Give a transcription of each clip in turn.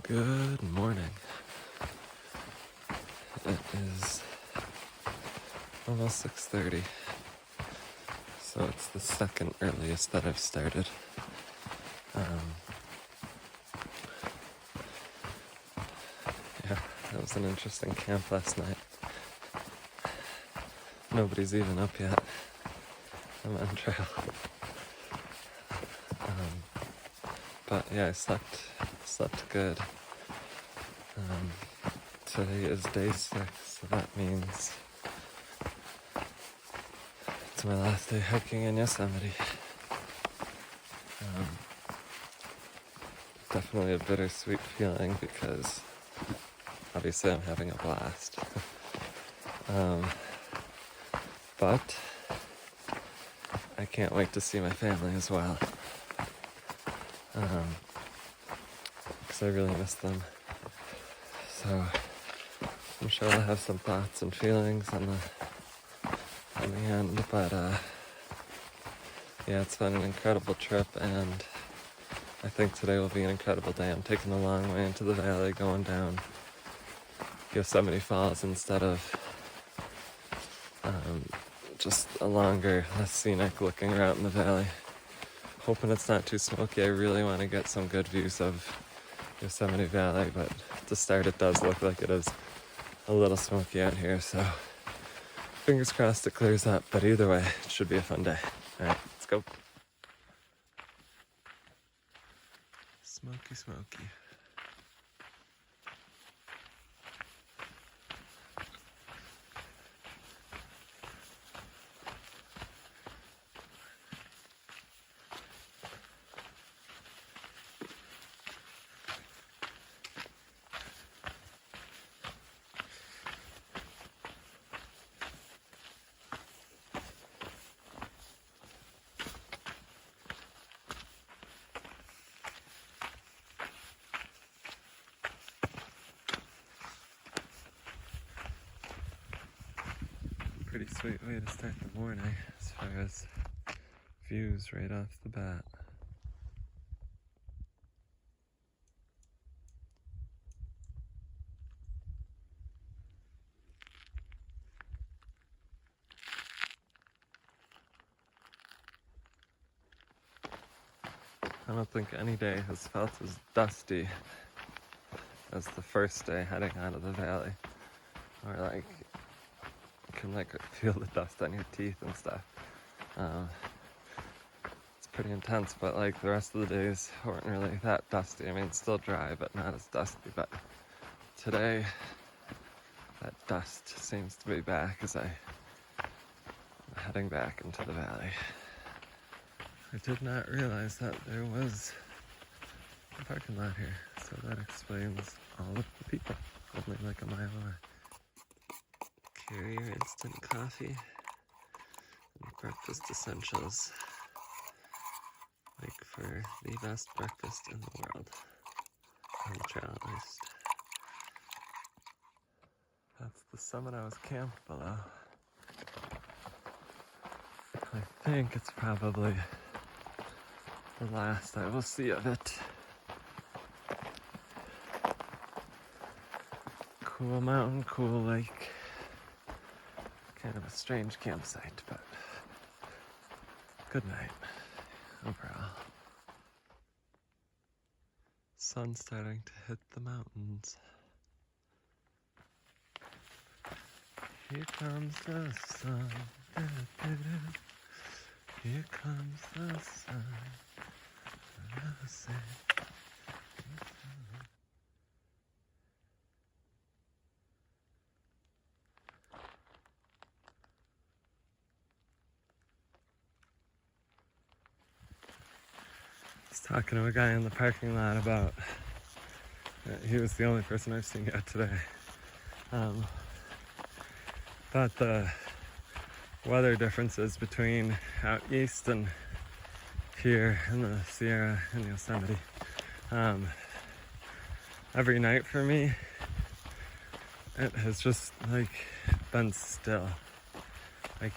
Good morning. It is almost 6:30, so it's the second earliest that I've started. Yeah, that was an interesting camp last night. Nobody's even up yet. I'm on trail. But yeah, I slept good. Today is day 6, so that means it's my last day hiking in Yosemite. Definitely a bittersweet feeling because obviously I'm having a blast. But I can't wait to see my family as well. Because I really miss them. So I'm sure I'll have some thoughts and feelings on the end, but yeah, it's been an incredible trip, and I think today will be an incredible day. I'm taking the long way into the valley, going down Yosemite Falls instead of just a longer, less scenic looking route in the valley. Hoping it's not too smoky. I really want to get some good views of Yosemite Valley, but to start it does look like it is a little smoky out here, so fingers crossed it clears up, but either way, it should be a fun day. Alright, let's go. Smoky, smoky. Pretty sweet way to start the morning as far as views right off the bat. I don't think any day has felt as dusty as the first day heading out of the valley. Or like, you can feel the dust on your teeth and stuff. It's pretty intense, but like the rest of the days weren't really that dusty. I mean, it's still dry, but not as dusty. But today, that dust seems to be back as I'm heading back into the valley. I did not realize that there was a parking lot here, so that explains all of the people, only like a mile away. Carrier instant coffee and breakfast essentials, like for the best breakfast in the world, on the trail at least. That's the summit I was camped below. I think it's probably the last I will see of it. Cool mountain, cool lake. Kind of a strange campsite, but good night overall. Sun's starting to hit the mountains. Here comes the sun. Here comes the sun. I was talking to a guy in the parking lot about, he was the only person I've seen yet today, about the weather differences between out east and here in the Sierra and Yosemite. Every night for me, it has just been still.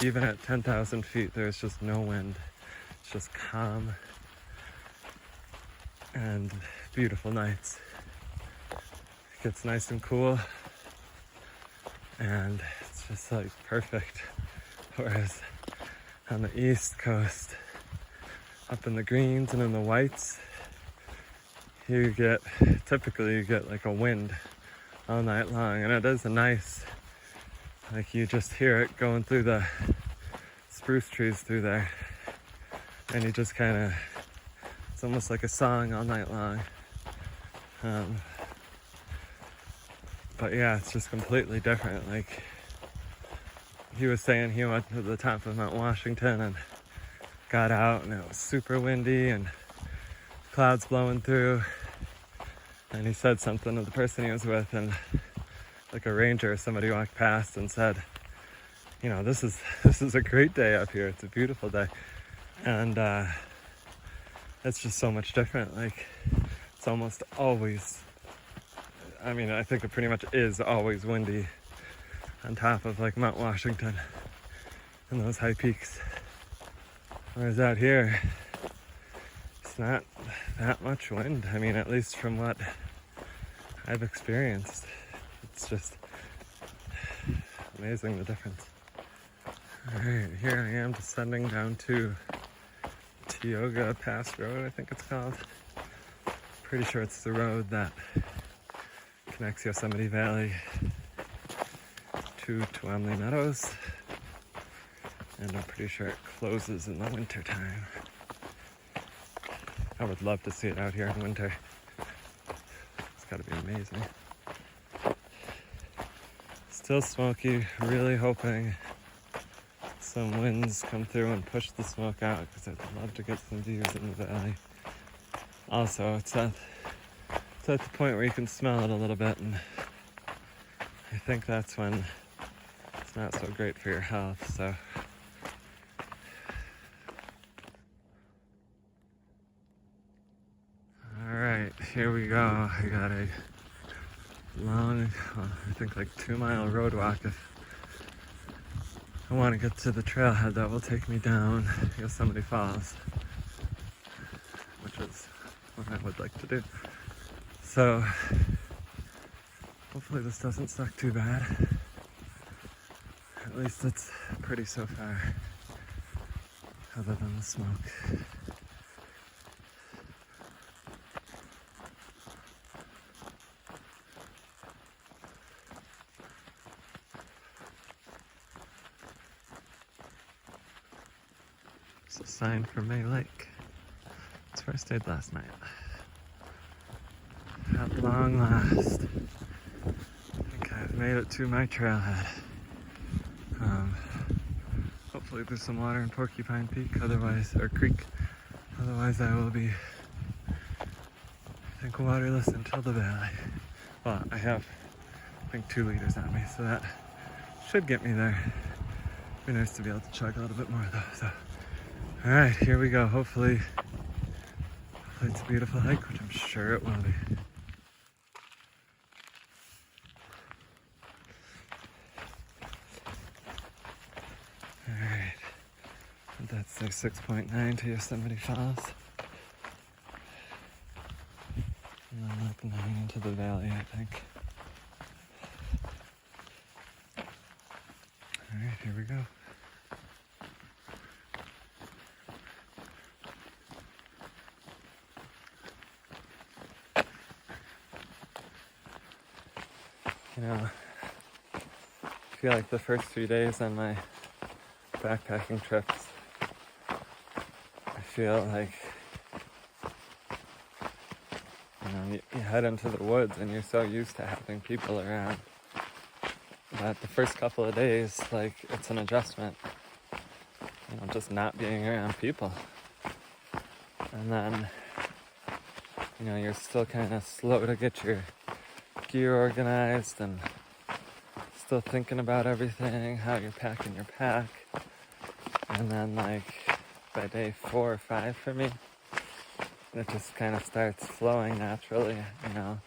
Even at 10,000 feet, there's just no wind. It's just calm and beautiful nights. gets nice and cool, and it's just like perfect. Whereas on the East Coast, up in the greens and in the whites, typically you get like a wind all night long, and it is a nice, like you just hear it going through the spruce trees through there, and you just kind of, it's almost like a song all night long. But yeah, it's just completely different. Like he was saying, he went to the top of Mount Washington and got out, and it was super windy and clouds blowing through, and he said something to the person he was with, and like a ranger or somebody walked past and said, you know, this is a great day up here, it's a beautiful day. And it's just so much different. Like it's almost always, I mean, I think it pretty much is always windy on top of like Mount Washington and those high peaks. Whereas out here, it's not that much wind. I mean, at least from what I've experienced, it's just amazing the difference. All right, here I am descending down to Tioga Pass Road, I think it's called. Pretty sure it's the road that connects Yosemite Valley to Tuamli Meadows, and I'm pretty sure it closes in the winter time. I would love to see it out here in winter. It's gotta be amazing. Still smoky, really hoping some winds come through and push the smoke out, because I'd love to get some views in the valley. Also, it's at the point where you can smell it a little bit, and I think that's when it's not so great for your health, so. Alright, here we go. I got a long, I think like 2-mile road walk if I want to get to the trailhead that will take me down Yosemite Falls, which is what I would like to do. So hopefully this doesn't suck too bad. At least it's pretty so far, other than the smoke. It's a sign for May Lake. That's where I stayed last night. At long last, I think I've made it to my trailhead. Hopefully there's some water in Porcupine Peak, or Creek. Otherwise I will be, I think, waterless until the valley. Well, I have, I think, 2 liters on me, so that should get me there. It'd be nice to be able to chug a little bit more though, so. All right, here we go. Hopefully it's a beautiful hike, which I'm sure it will be. All right, and that's like 6.9 to Yosemite Falls. And then up 9 into the valley, I think. All right, here we go. You know, I feel like the first 3 days on my backpacking trips, I feel like, you know, you head into the woods and you're so used to having people around that the first couple of days, like, it's an adjustment, you know, just not being around people. And then, you know, you're still kind of slow to get your gear organized and still thinking about everything, how you're packing your pack. And then, like, by day 4 or 5 for me, it just kind of starts flowing naturally, you know,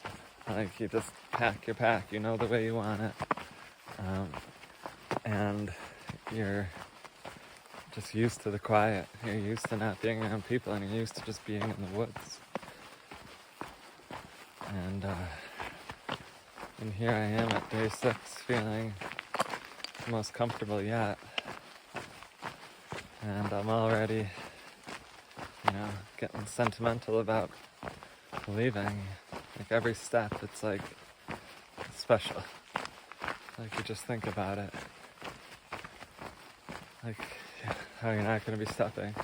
like you just pack your pack, you know, the way you want it, and you're just used to the quiet, you're used to not being around people, and you're used to just being in the woods. And And here I am at day 6, feeling the most comfortable yet. And I'm already, getting sentimental about leaving. Like every step, it's like special. Like you just think about it. Like how you're not going to be stepping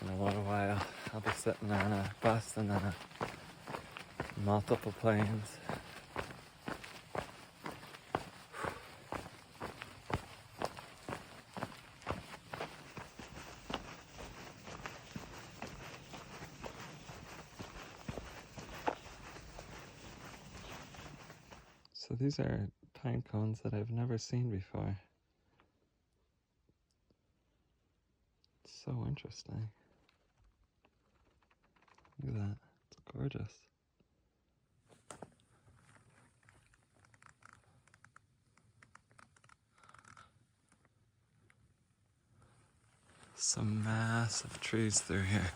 in a little while. I'll be sitting on a bus and then multiple planes. So these are pine cones that I've never seen before. It's so interesting. Look at that. It's gorgeous. Some massive trees through here.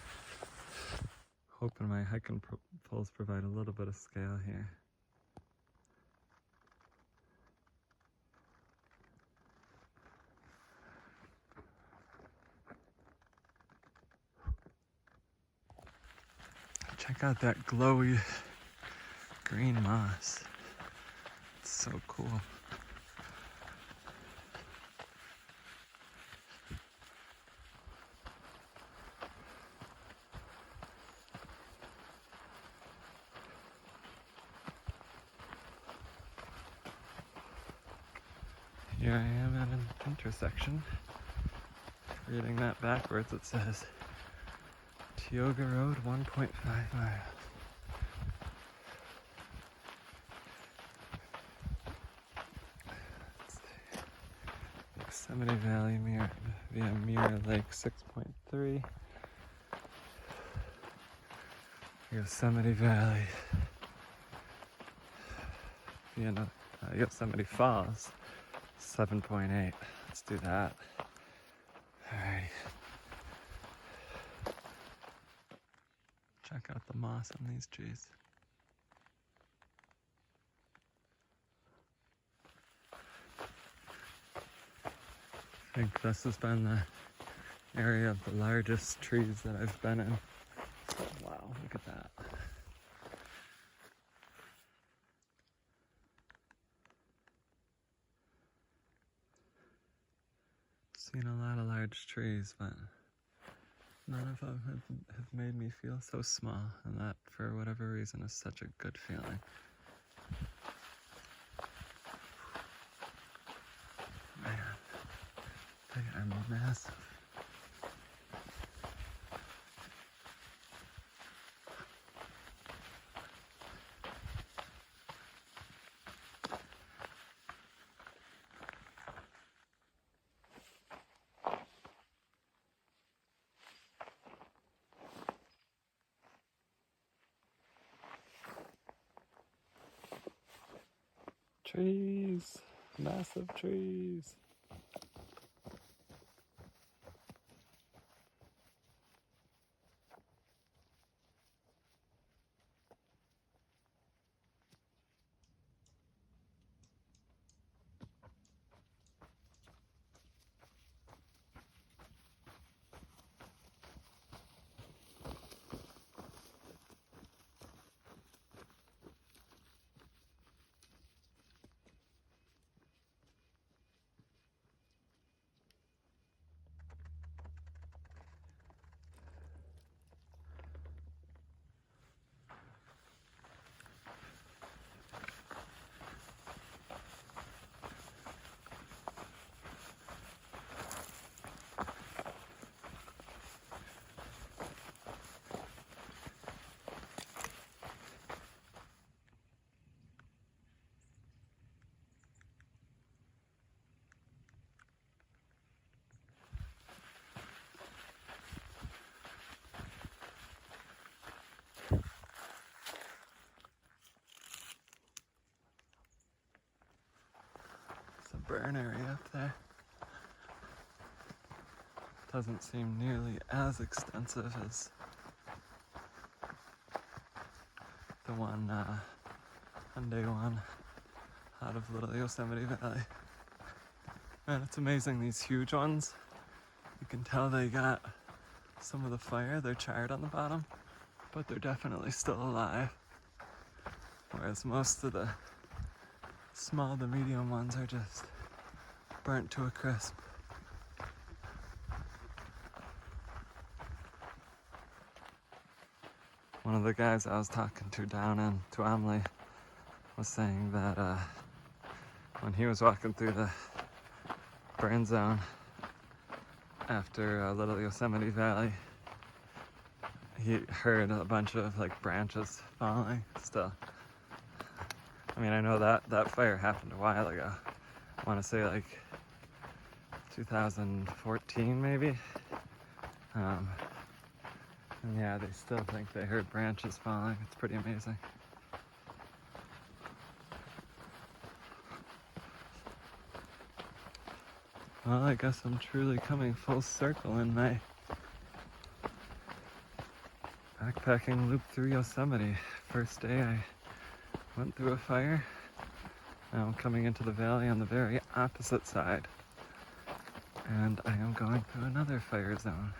Hoping my hiking poles provide a little bit of scale here. Check out that glowy green moss. It's so cool. Here I am at an intersection. Reading that backwards, it says Tioga Road 1.5 miles. Yosemite Valley via Mirror Lake 6.3. Yosemite Valley via Yosemite Falls 7.8. Let's do that. Alright. Check out the moss on these trees. I think this has been the area of the largest trees that I've been in. Wow, look at that. Seen a lot of large trees, but none of them have made me feel so small, and that, for whatever reason, is such a good feeling. Man, they are massive. Trees, massive trees. It's a burn area up there. Doesn't seem nearly as extensive as the one on day one out of Little Yosemite Valley. Man, it's amazing, these huge ones. You can tell they got some of the fire, they're charred on the bottom, but they're definitely still alive. Whereas most of the small to medium ones are just burnt to a crisp. One of the guys I was talking to down in Tuamli was saying that when he was walking through the burn zone after Little Yosemite Valley, he heard a bunch of like branches falling still. I mean, I know that fire happened a while ago. I want to say like 2014 maybe. And yeah, they still think they heard branches falling. It's pretty amazing. Well, I guess I'm truly coming full circle in my backpacking loop through Yosemite. First day I went through a fire. Now I'm coming into the valley on the very opposite side. And I am going through another fire zone.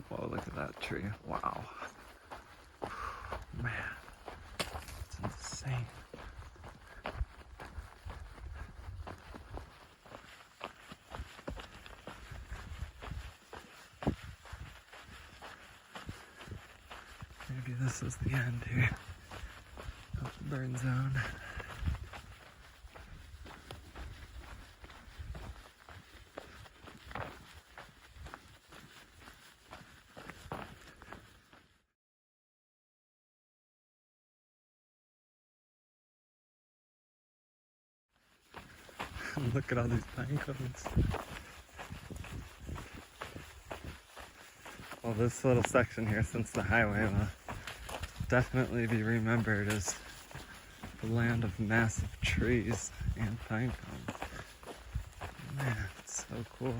Whoa, look at that tree. Wow. Man, it's insane. Maybe this is the end here of the burn zone. Look at all these pine cones. Well, this little section here, since the highway, will definitely be remembered as the land of massive trees and pine cones. Man, it's so cool.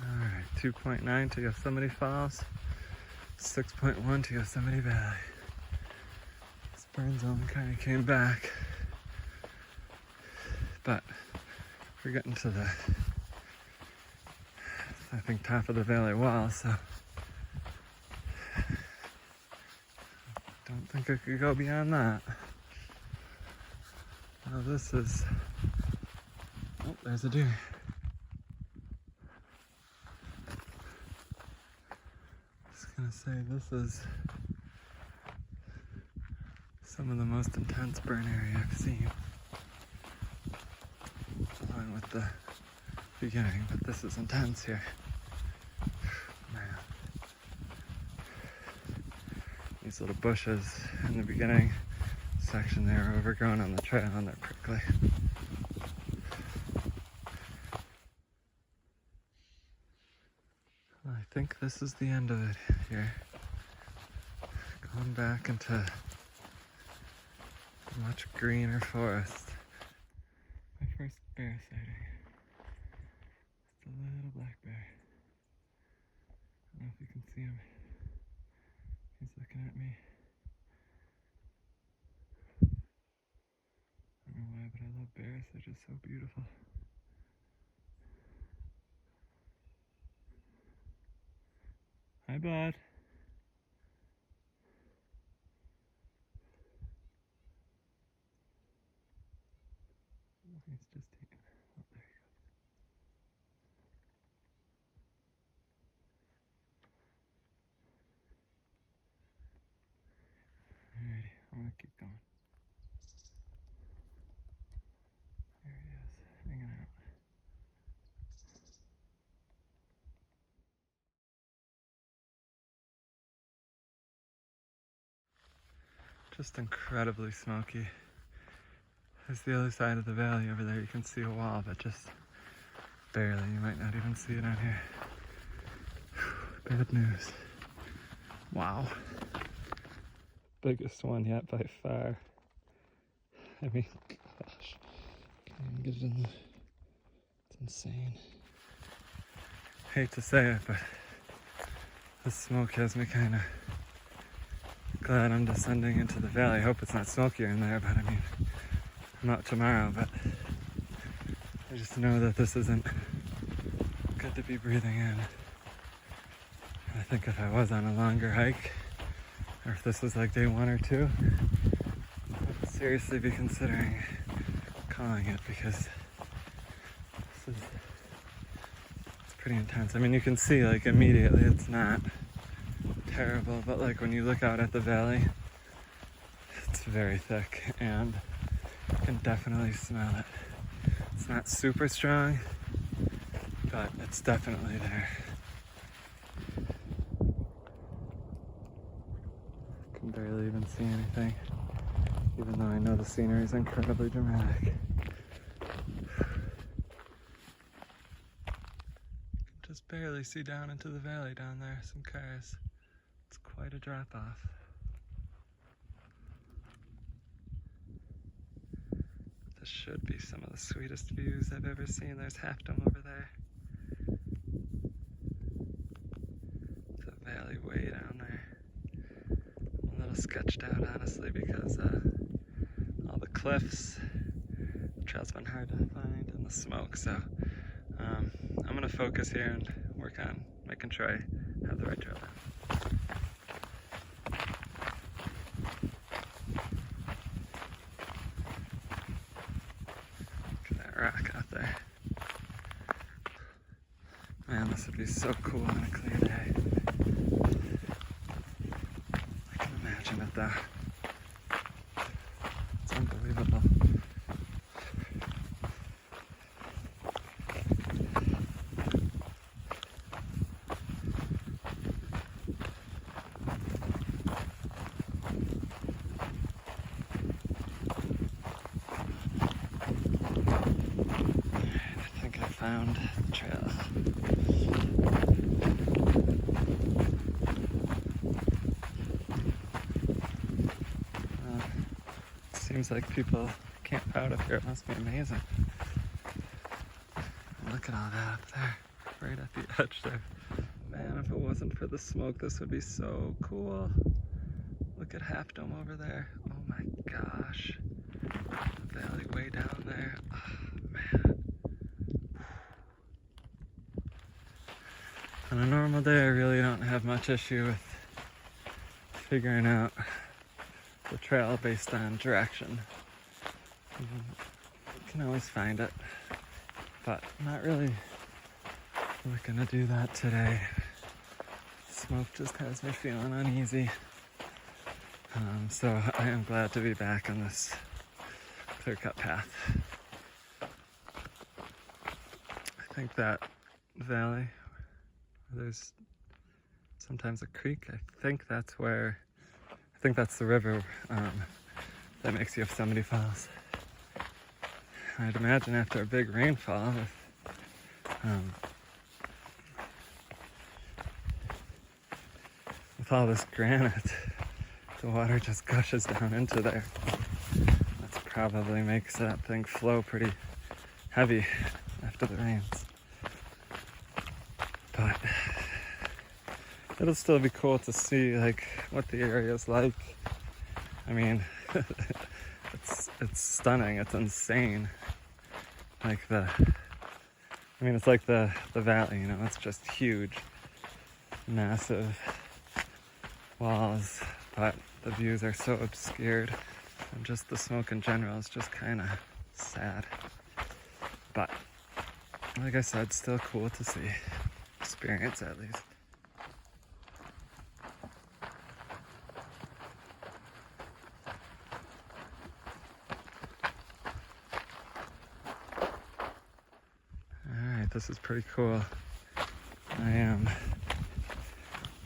Alright, 2.9 to Yosemite Falls, 6.1 to Yosemite Valley. This burn zone kind of came back, but we're getting to the, I think, top of the valley wall, so don't think I could go beyond that. Now this is, oh, there's a deer. Gonna say this is some of the most intense burn area I've seen, along with the beginning, but this is intense here. Man, these little bushes in the beginning section, they were overgrown on the trail and they're prickly. I think this is the end of it here. Going back into a much greener forest. My first bear sighting. Just a little black bear. I don't know if you can see him. He's looking at me. I don't know why, but I love bears. They're just so beautiful. Hi, bud. He's just taking. Oh, there he goes. I'm gonna keep going. There he is, hanging out. Just incredibly smoky. There's the other side of the valley over there. You can see a wall, but just barely. You might not even see it on here. Bad news. Wow. Biggest one yet by far. I mean, gosh. Can't even get it in the... It's insane. Hate to say it, but the smoke has me kind of glad I'm descending into the valley. I hope it's not smokier in there, but I mean, I'm out tomorrow, but I just know that this isn't good to be breathing in. I think if I was on a longer hike, or if this was like day 1 or 2, I would seriously be considering calling it, because this is, it's pretty intense. I mean, you can see like immediately it's not terrible, but like when you look out at the valley, it's very thick and you can definitely smell it. It's not super strong, but it's definitely there. I can barely even see anything, even though I know the scenery is incredibly dramatic. Just barely see down into the valley down there, some cars. It's quite a drop off. This should be some of the sweetest views I've ever seen. There's Half Dome over there. It's a valley way down there. I'm a little sketched out, honestly, because all the cliffs, the trail's been hard to find, and the smoke, so I'm gonna focus here and work on making sure I have the right trail down. Rock out there. Man, this would be so cool on a clear day. I can imagine it though. It's unbelievable. Found the trail. Seems like people camp out up here. It must be amazing. Look at all that up there, right at the edge there. Man, if it wasn't for the smoke, this would be so cool. Look at Half Dome over there. Oh my gosh. The valley way down there. Oh, man. On a normal day, I really don't have much issue with figuring out the trail based on direction. You can always find it, but I'm not really looking to do that today. Smoke just has me feeling uneasy. So I am glad to be back on this clear-cut path. I think that valley, there's sometimes a creek. I think that's the river that makes Yosemite Falls. I'd imagine after a big rainfall, with all this granite, the water just gushes down into there. That probably makes that thing flow pretty heavy after the rains. But it'll still be cool to see like what the area's like. I mean, it's stunning. It's insane. Like it's like the valley, you know. It's just huge, massive walls, but the views are so obscured, and just the smoke in general is just kind of sad. But like I said, still cool to see, experience at least. Alright, this is pretty cool. I am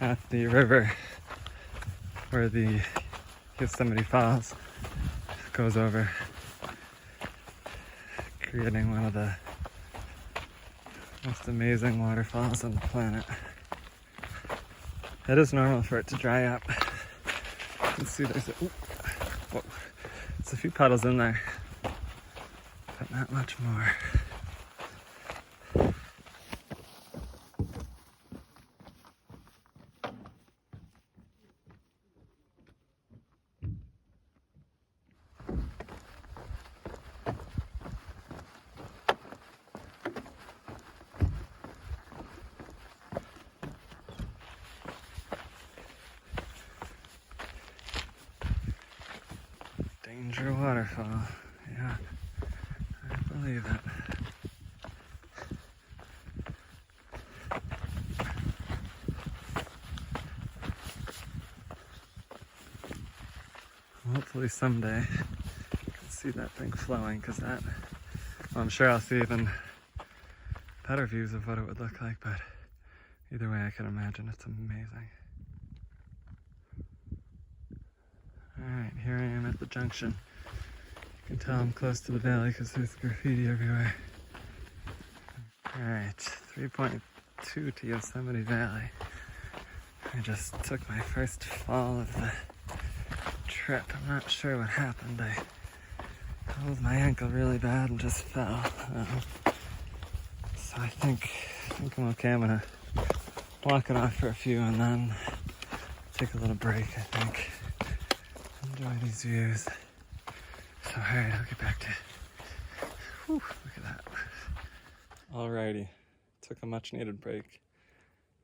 at the river where the Yosemite Falls goes over, creating one of the most amazing waterfalls on the planet. It is normal for it to dry up. You can see there's a few puddles in there, but not much more. Danger waterfall. Yeah, I believe it. Hopefully someday you can see that thing flowing, because well, I'm sure I'll see even better views of what it would look like, but either way I can imagine it's amazing. Alright, here I am at the junction. You can tell I'm close to the valley because there's graffiti everywhere. Alright, 3.2 to Yosemite Valley. I just took my first fall of the trip. I'm not sure what happened. I pulled my ankle really bad and just fell. So I think I'm okay. I'm gonna walk it off for a few and then take a little break, I think. Enjoy these views. So alright, I'll get back to it. Whew, look at that. Alrighty, took a much needed break,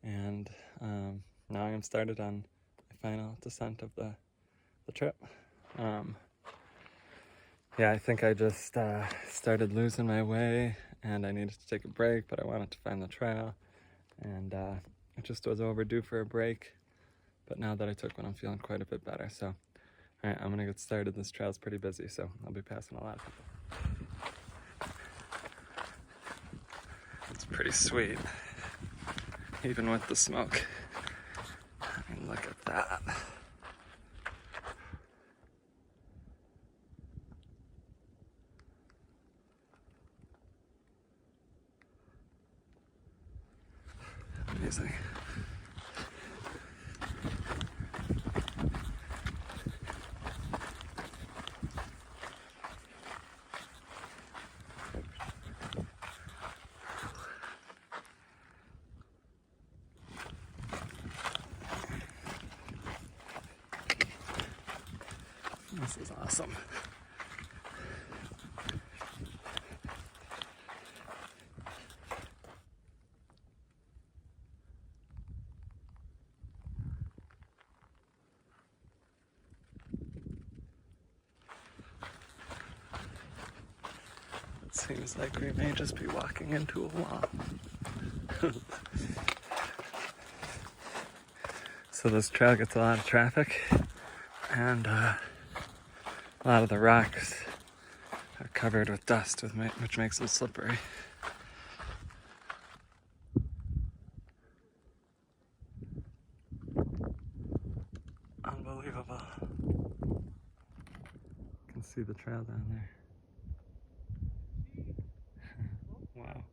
and now I am started on my final descent of the trip. Yeah, I think I just started losing my way and I needed to take a break, but I wanted to find the trail, and it just was overdue for a break. But now that I took one, I'm feeling quite a bit better. So alright, I'm gonna get started. This trail's pretty busy, so I'll be passing a lot of people. It's pretty sweet, even with the smoke. I mean, look at that. Amazing. This is awesome. It seems like we may just be walking into a wall. So this trail gets a lot of traffic, and a lot of the rocks are covered with dust, which makes them slippery. Unbelievable. You can see the trail down there. Wow,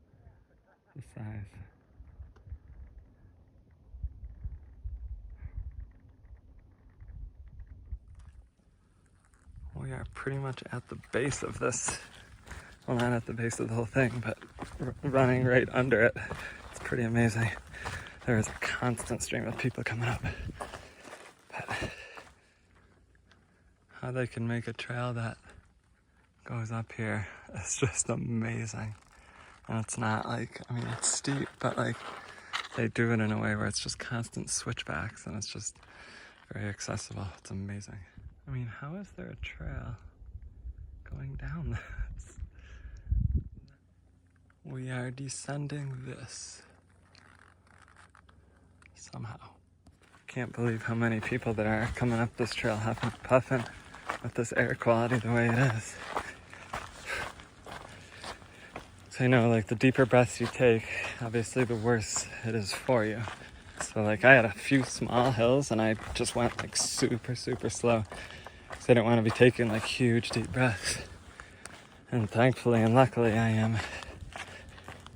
the size. We are pretty much at the base of this. Well, not at the base of the whole thing, but running right under it. It's pretty amazing. There is a constant stream of people coming up. But how they can make a trail that goes up here is just amazing. And it's not like, I mean, it's steep, but like they do it in a way where it's just constant switchbacks and it's just very accessible. It's amazing. I mean, how is there a trail going down this? We are descending this somehow. Can't believe how many people there are coming up this trail, huffing and puffing with this air quality the way it is. So, you know, like the deeper breaths you take, obviously the worse it is for you. So like I had a few small hills and I just went like super, super slow. Because I didn't want to be taking like huge deep breaths. And thankfully and luckily I am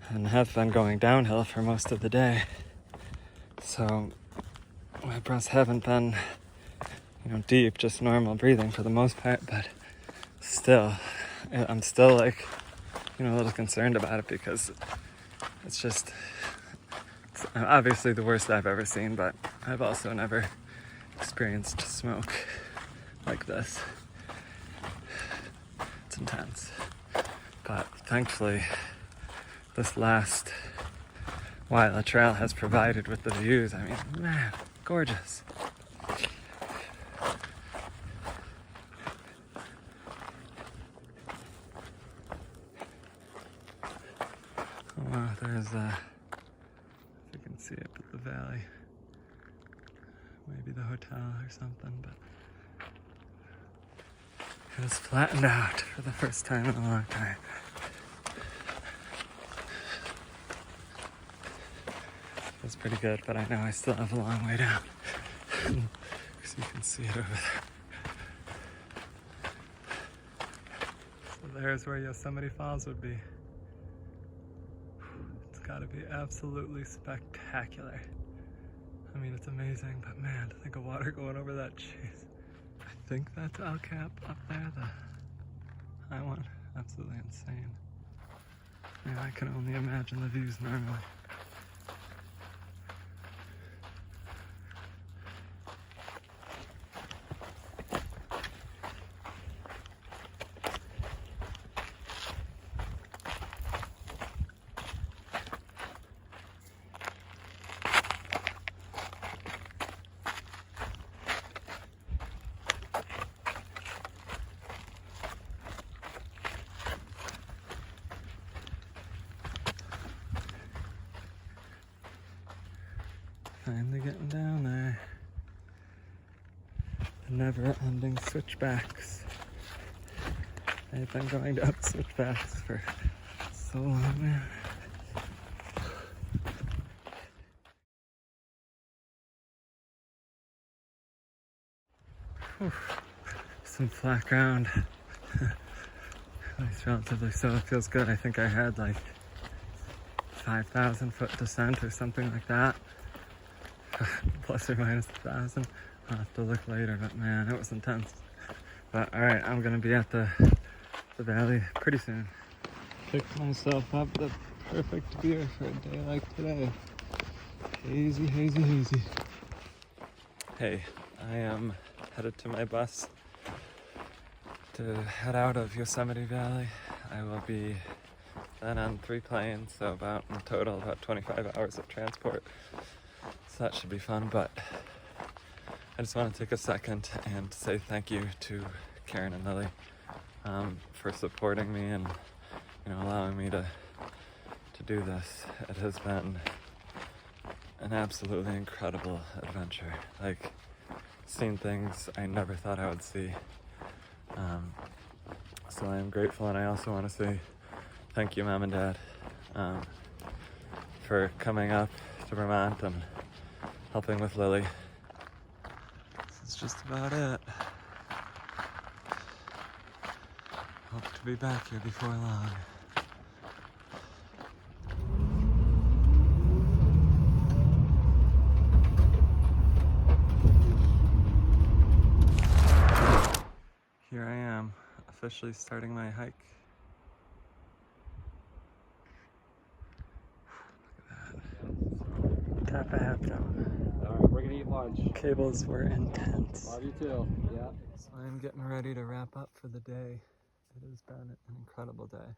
and have been going downhill for most of the day. So my breaths haven't been, you know, deep, just normal breathing for the most part, but still, I'm still like, you know, a little concerned about it because it's just, it's obviously the worst I've ever seen, but I've also never experienced smoke like this. It's intense. But thankfully, this last while the trail has provided with the views. I mean, man, gorgeous. Oh wow, there's if you can see up at the valley, maybe the hotel or something, but it was flattened out for the first time in a long time. Feels pretty good, but I know I still have a long way down. Because you can see it over there. So there's where Yosemite Falls would be. It's gotta be absolutely spectacular. I mean, it's amazing, but man, to think of water going over that, jeez. I think that's El Cap up there, the high one. Absolutely insane. Yeah, I can only imagine the views normally. Finally getting down there. The never-ending switchbacks. I've been going down switchbacks for so long now. Whew. Some flat ground. At least relatively so. It feels good. I think I had like 5,000 foot descent or something like that. Plus or minus 1,000. I'll have to look later, but man, it was intense. But alright, I'm gonna be at the valley pretty soon. Picked myself up the perfect beer for a day like today. Hazy, hazy, hazy. Hey, I am headed to my bus to head out of Yosemite Valley. I will be then on 3 planes, so about in total about 25 hours of transport. So that should be fun, but I just want to take a second and say thank you to Karen and Lily for supporting me and, you know, allowing me to do this. It has been an absolutely incredible adventure. Like, seen things I never thought I would see. So I am grateful, and I also want to say thank you, Mom and Dad, for coming up to Vermont and helping with Lily. This is just about it. Hope to be back here before long. Here I am, officially starting my hike. Look at that. Top of half dome. Alright, we're gonna eat lunch. Cables were intense. Love you too. Yeah. So I'm getting ready to wrap up for the day. It has been an incredible day.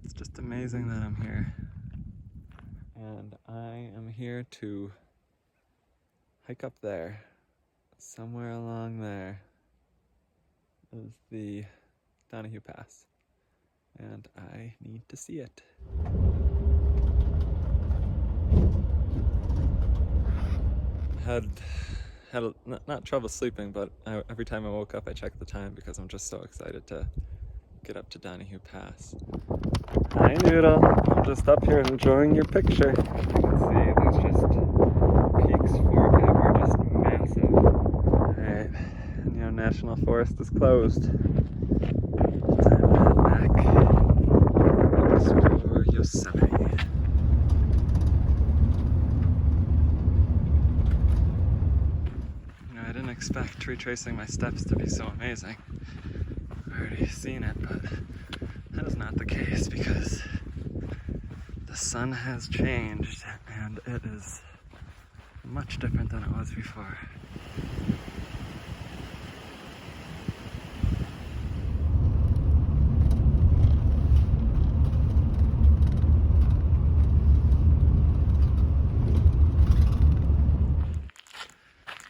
It's just amazing that I'm here. And I am here to hike up there. Somewhere along there is the Donahue Pass. and I need to see it. Had not trouble sleeping, but every time I woke up I checked the time because I'm just so excited to get up to Donahue Pass. Hi Noodle, I'm just up here enjoying your picture. You can see there's just peaks forever, just massive. Alright, National Forest is closed. Time to head back and explore Yosemite. I didn't expect retracing my steps to be so amazing. I've already seen it, but that is not the case because the sun has changed and it is much different than it was before.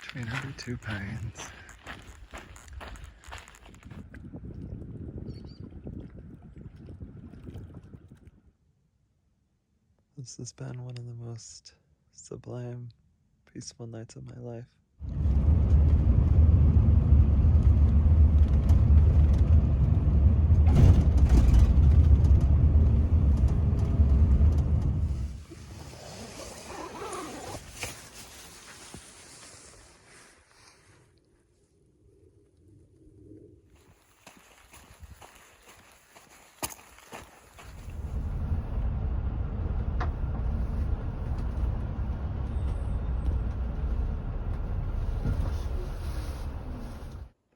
Between every two pines. This has been one of the most sublime, peaceful nights of my life.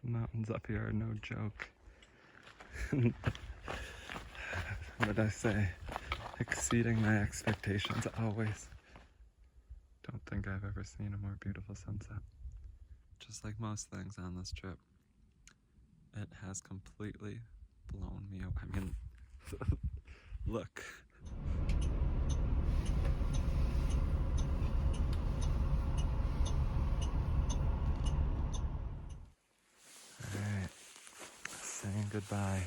The mountains up here are no joke. What did I say? Exceeding my expectations always. Don't think I've ever seen a more beautiful sunset. Just like most things on this trip, it has completely blown me away. I mean, look. Alright, saying goodbye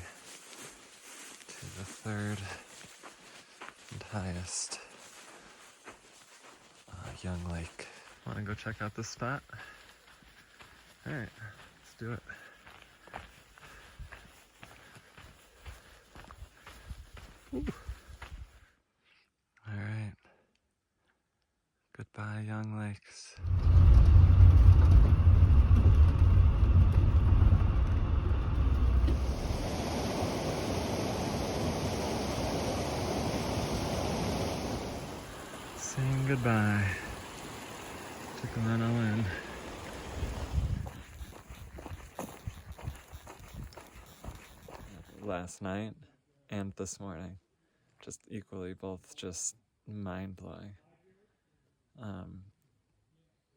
to the third and highest young lake. Want to go check out this spot? Alright, let's do it. Alright. Goodbye, young lakes. Saying goodbye. Taking that all in. Last night and this morning, just equally, both just mind-blowing.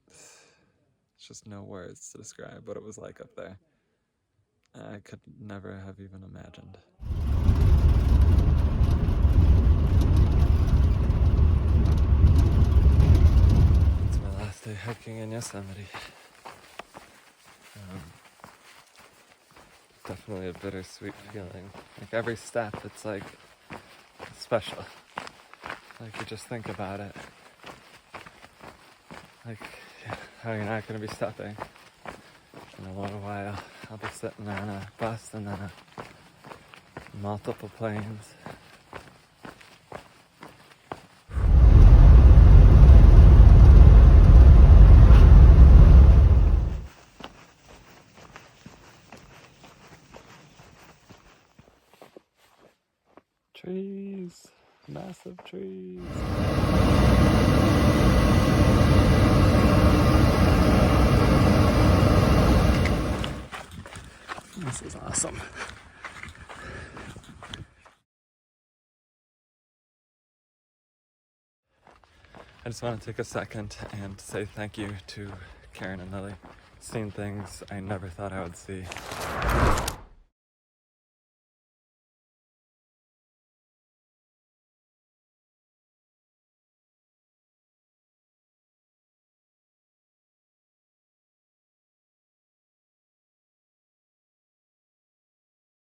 It's just no words to describe what it was like up there. I could never have even imagined. It's my last day hiking in Yosemite. Definitely a bittersweet feeling. Like every step, it's like special. Like you just think about it. Like how you're not going to be stepping in a little while. I'll be sitting on a bus and then multiple planes. Trees, massive trees. This is awesome. I just want to take a second and say thank you to Karen and Lily. Seen things I never thought I would see.